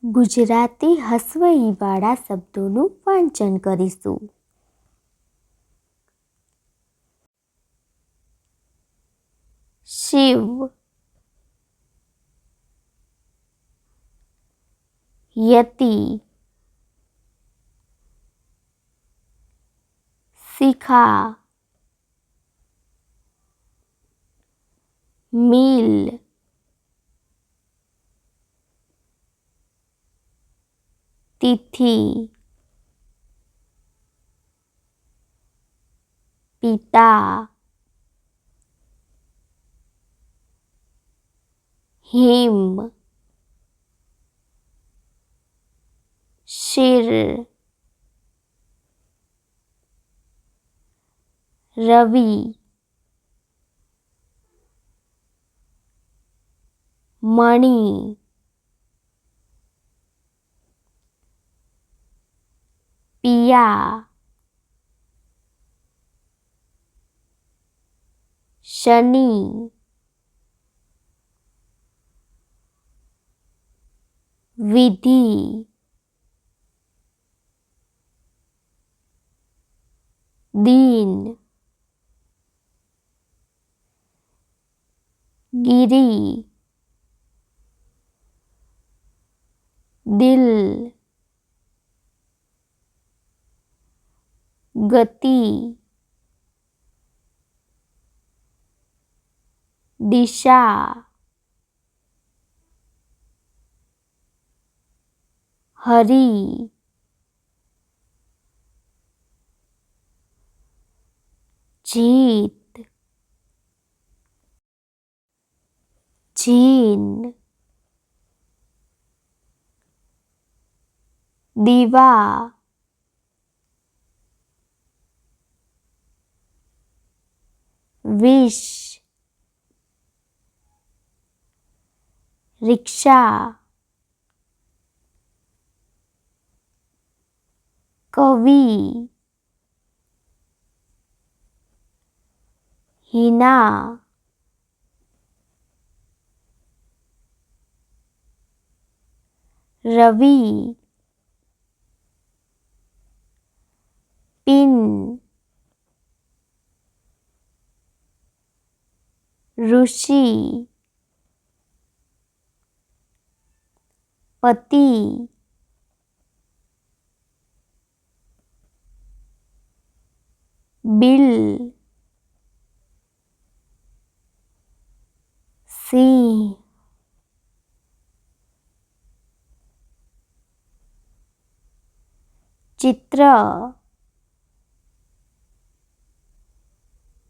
ગુજરાતી હસવઈવાળા શબ્દોનું વાંચન કરીશું. શિવ, યતિ, શિખા, મિલ, તિથિ, પિતા, હિમ, શિર, રવિ, મણિ, પિયા, શનિ, વિધિ, દીન, ગિરિ, દિલ, ગતિ, દિશા, હરિ, જીત, જીન, દીવા, વિષ, રિક્ષા, કવિ, હિના, રવિ, પિન, ઋષિ, પતિ, બિલ, સિંહ, ચિત્ર,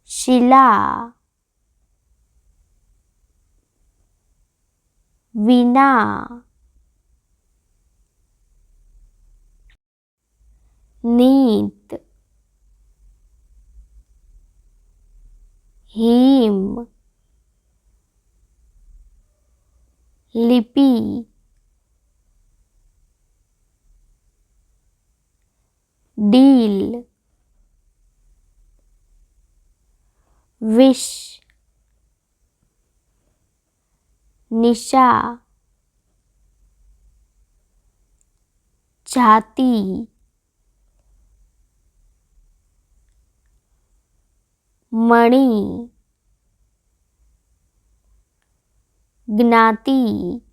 શિલા, વિના, નીત, હિમ, લિપિ, ડીલ, વિષ, નિશા, જાતિ, મણિ, જ્ઞાતિ,